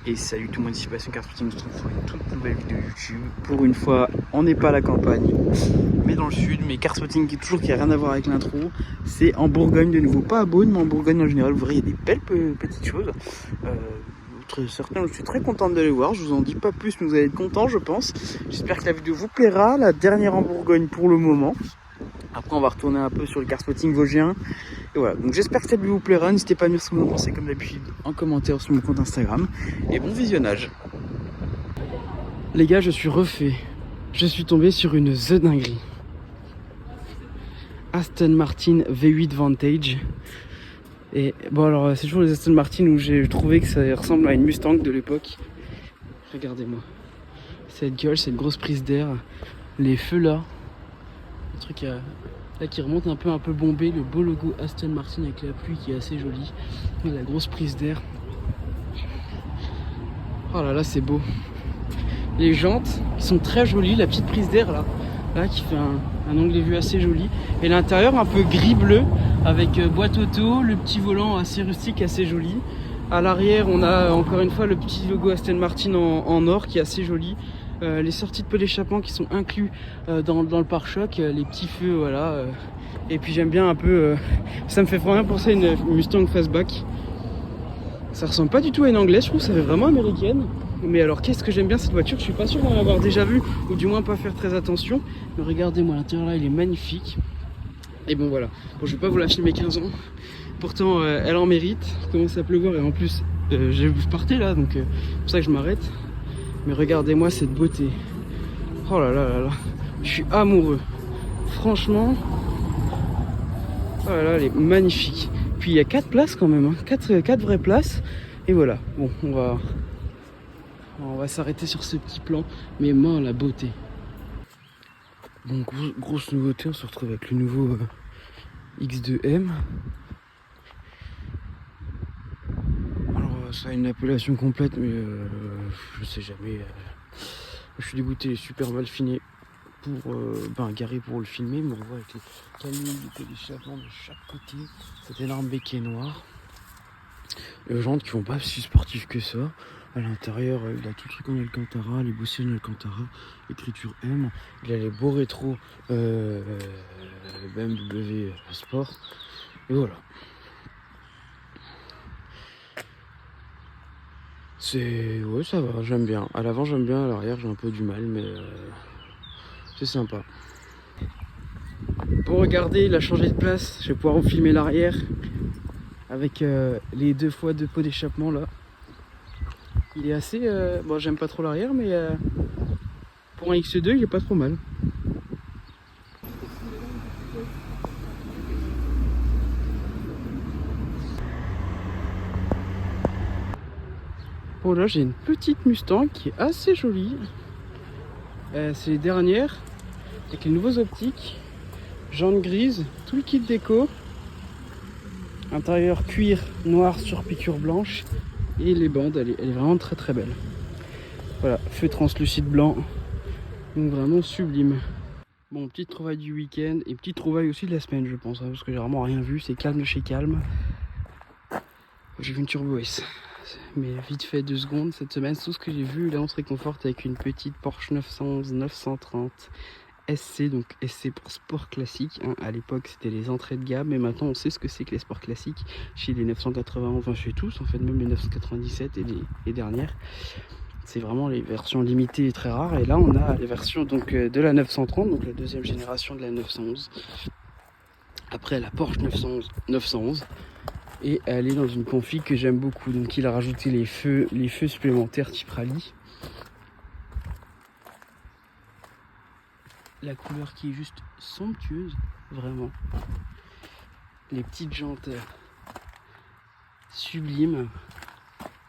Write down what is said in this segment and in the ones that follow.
Et salut tout le monde, ici Passion Kartfooting, on se retrouve pour une toute nouvelle vidéo YouTube. Pour une fois, on n'est pas à la campagne, mais dans le sud, mais Kartfooting qui a rien à voir avec l'intro. C'est en Bourgogne de nouveau, pas à Beaune, mais en Bourgogne en général. Vous verrez, il y a des belles petites choses. Certains, je suis très contente d'aller voir, je vous en dis pas plus, mais vous allez être contents je pense. J'espère que la vidéo vous plaira, la dernière en Bourgogne pour le moment. Après on va retourner un peu sur le Kartfooting vosgien. Et voilà, donc j'espère que cette vidéo vous plaira. N'hésitez pas à me dire ce que vous en pensez comme d'habitude en commentaire sur mon compte Instagram. Et bon visionnage. Les gars, je suis refait. Je suis tombé sur une The dinguerie. Aston Martin V8 Vantage. Et bon alors c'est toujours les Aston Martin où j'ai trouvé que ça ressemble à une Mustang de l'époque. Regardez-moi. Cette gueule, cette grosse prise d'air. Les feux là. Le truc là qui remonte un peu bombé. Le beau logo Aston Martin avec la pluie qui est assez joli. Et la grosse prise d'air. Oh là là, c'est beau. Les jantes qui sont très jolies. La petite prise d'air là qui fait un angle de vue assez joli. Et l'intérieur un peu gris-bleu avec boîte auto, le petit volant assez rustique, assez joli. À l'arrière, on a encore une fois le petit logo Aston Martin en or qui est assez joli. Les sorties de peu d'échappement qui sont inclus dans le pare-choc, les petits feux, voilà. Et puis j'aime bien un peu, ça me fait vraiment penser à une Mustang Fastback. Ça ressemble pas du tout à une anglaise, je trouve, ça fait vraiment américaine. Mais alors qu'est-ce que j'aime bien cette voiture, je suis pas sûr d'en avoir déjà vu, ou du moins pas faire très attention. Mais regardez-moi, l'intérieur là il est magnifique. Et bon voilà, bon, je vais pas vous la filmer 15 ans. Pourtant elle en mérite, il commence à pleuvoir et en plus je partais là, donc c'est pour ça que je m'arrête. Mais regardez-moi cette beauté. Oh là là là là, je suis amoureux. Franchement, oh là là, elle est magnifique. Puis il y a 4 places quand même, hein. 4 vraies places. Et voilà, bon, on va s'arrêter sur ce petit plan. Mais moi, la beauté. Bon, grosse nouveauté, on se retrouve avec le nouveau X2M. Alors, ça a une appellation complète, mais je sais jamais. Je suis dégoûté, il est super mal fini pour garé pour le filmer, mais on voit avec les canines d'échappement de chaque côté, cet énorme béquet noir. Les jantes qui font pas si sportifs que ça. À l'intérieur, il a tout le truc en Alcantara, les bossines en Alcantara, écriture M. Il a les beaux rétros BMW Sport. Et voilà. Ouais, ça va, j'aime bien. À l'avant, j'aime bien, à l'arrière, j'ai un peu du mal, mais c'est sympa. Pour regarder, il a changé de place. Je vais pouvoir vous filmer l'arrière avec les 2 fois 2 pots d'échappement là. Il est assez. Bon, j'aime pas trop l'arrière, mais pour un X2, il est pas trop mal. Bon, là, j'ai une petite Mustang qui est assez jolie. C'est les dernières avec les nouveaux optiques, jantes grises, tout le kit déco. Intérieur cuir noir sur piqûre blanche. Et les bandes, elle est vraiment très très belle. Voilà, feu translucide blanc. Donc vraiment sublime. Bon, petite trouvaille du week-end et petite trouvaille aussi de la semaine, je pense, hein, parce que j'ai vraiment rien vu. C'est calme de chez calme. J'ai vu une Turbo S. Mais vite fait 2 secondes cette semaine. Tout ce que j'ai vu là, on se réconforte avec une petite Porsche 911 930 SC, donc SC pour sport classique, hein. À l'époque c'était les entrées de gamme, mais maintenant on sait ce que c'est que les sports classiques chez les 991, enfin chez tous en fait, même les 997 et les dernières. C'est vraiment les versions limitées et très rares. Et là on a les versions donc de la 930, donc la deuxième génération de la 911. Après la Porsche 911. Et elle est dans une config que j'aime beaucoup. Donc il a rajouté les feux supplémentaires type rallye. La couleur qui est juste somptueuse, vraiment. Les petites jantes sublimes.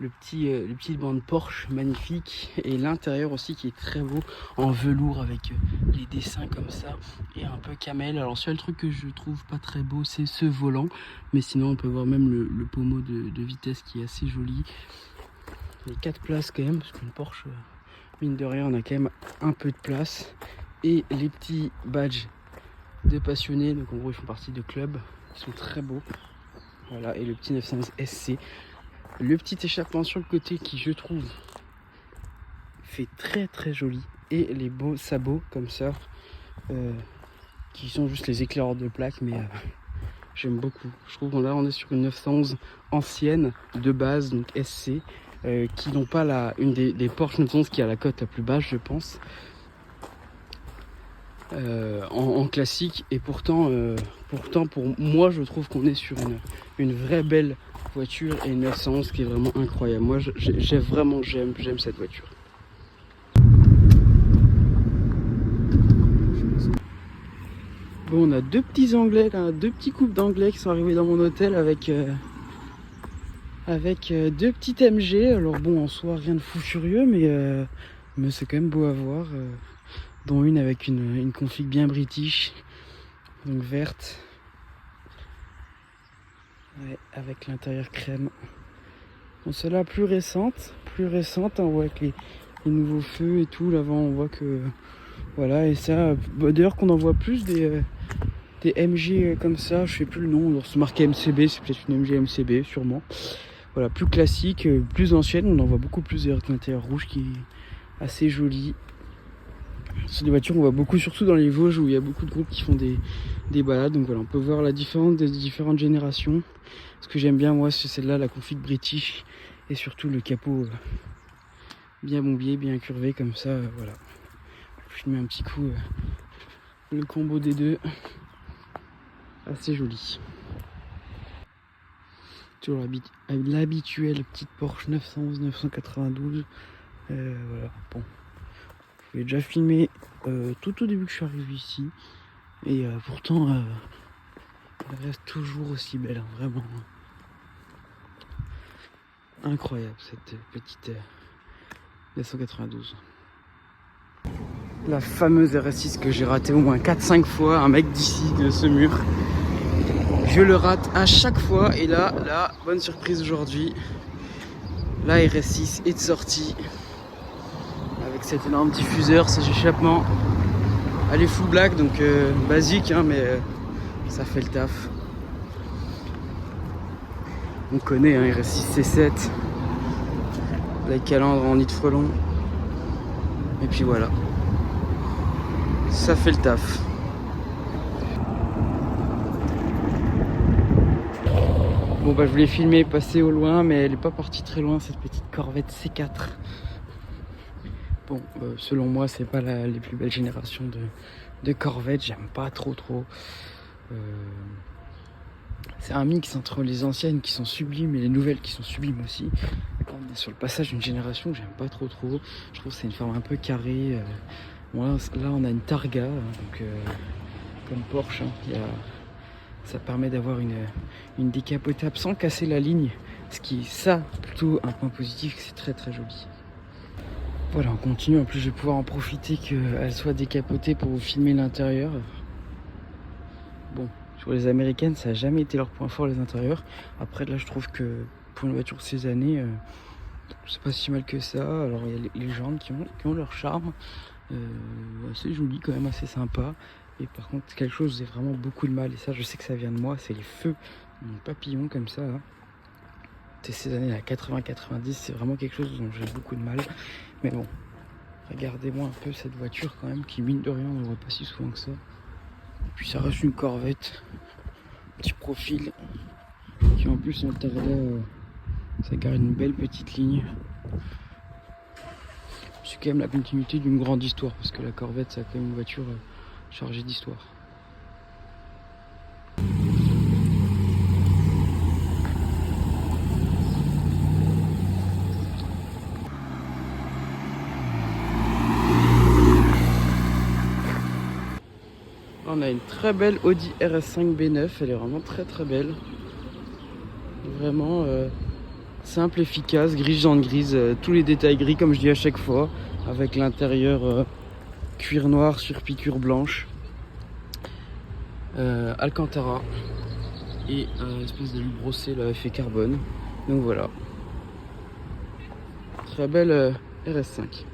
Les petites bandes Porsche magnifiques. Et l'intérieur aussi qui est très beau en velours avec les dessins comme ça. Et un peu camel. Alors seul truc que je trouve pas très beau, c'est ce volant. Mais sinon on peut voir même le pommeau de vitesse qui est assez joli. Les 4 places quand même, parce qu'une Porsche, mine de rien, on a quand même un peu de place. Et les petits badges de passionnés, donc en gros ils font partie de club, ils sont très beaux. Voilà, et le petit 911 SC Le petit échappement sur le côté qui, je trouve, fait très très joli. Et les beaux sabots comme ça, qui sont juste les éclaireurs de plaque, mais j'aime beaucoup. Je trouve que là on est sur une 911 ancienne de base, donc SC, qui n'ont pas une des Porsche 911 qui a la cote la plus basse, je pense, en classique. Et pourtant pour moi je trouve qu'on est sur une vraie belle voiture et une 911 qui est vraiment incroyable. Moi j'aime cette voiture. Bon, on a deux petits anglais là, deux petits couples d'anglais qui sont arrivés dans mon hôtel avec deux petites MG. Alors bon, en soi rien de fou furieux, mais c'est quand même beau à voir, dont une avec une config bien british, donc verte, ouais, avec l'intérieur crème. Bon, celle-là plus récente, on voit avec les nouveaux feux et tout. L'avant on voit que voilà. Et ça, d'ailleurs qu'on en voit plus des MG comme ça, je sais plus le nom, c'est marqué MCB, c'est peut-être une MG MCB sûrement. Voilà, plus classique, plus ancienne, on en voit beaucoup plus avec l'intérieur rouge qui est assez joli. C'est des voitures qu'on voit beaucoup, surtout dans les Vosges où il y a beaucoup de groupes qui font des balades. Donc voilà, on peut voir la différence des différentes générations. Ce que j'aime bien moi, c'est celle-là, la config british, et surtout le capot bien bombé, bien curvé comme ça. Voilà, je mets un petit coup le combo des deux, assez joli. Toujours l'habituelle petite Porsche 911 992. Voilà, bon, je l'ai déjà filmé tout au début que je suis arrivé ici, et pourtant elle reste toujours aussi belle, hein, vraiment incroyable cette petite 992. La fameuse RS6 que j'ai ratée au moins 4-5 fois, un mec d'ici de ce mur. Je le rate à chaque fois, et là, bonne surprise aujourd'hui, la RS6 est de sortie avec cet énorme diffuseur, ces échappements. Elle est full black, donc basique, hein, mais ça fait le taf. On connaît, hein, RS6 C7, la calandre en nid de frelon, et puis voilà, ça fait le taf. Bon bah je voulais filmer passer au loin, mais elle est pas partie très loin, cette petite Corvette C4. Bon, selon moi c'est pas les plus belles générations de Corvette, j'aime pas trop. C'est un mix entre les anciennes qui sont sublimes et les nouvelles qui sont sublimes aussi. On est sur le passage d'une génération que j'aime pas trop. Je trouve que c'est une forme un peu carrée. Bon, là on a une Targa, donc comme Porsche, hein, ça permet d'avoir une décapotable sans casser la ligne, ce qui est ça plutôt un point positif, c'est très très joli. Voilà, on continue, en plus je vais pouvoir en profiter qu'elle soit décapotée pour vous filmer l'intérieur. Bon, sur les américaines ça n'a jamais été leur point fort, les intérieurs. Après là je trouve que pour une voiture de ces années, c'est pas si mal que ça. Alors il y a les jantes qui ont leur charme, assez joli quand même, assez sympa. Et par contre quelque chose j'ai vraiment beaucoup de mal, et ça je sais que ça vient de moi, c'est les feux papillons comme ça là. C'est ces années là 80-90, c'est vraiment quelque chose dont j'ai beaucoup de mal. Mais bon, regardez-moi un peu cette voiture quand même, qui mine de rien on ne voit pas si souvent que ça. Et puis ça reste une Corvette, petit profil, qui en plus en Targa, ça garde une belle petite ligne. C'est quand même la continuité d'une grande histoire, parce que la Corvette c'est quand même une voiture chargée d'histoire. On a une très belle Audi RS5 B9, elle est vraiment très très belle. Vraiment simple, efficace, grise, jaune, grise, tous les détails gris comme je dis à chaque fois, avec l'intérieur cuir noir sur piqûre blanche, Alcantara et espèce de brossé là, effet carbone. Donc voilà, très belle RS5.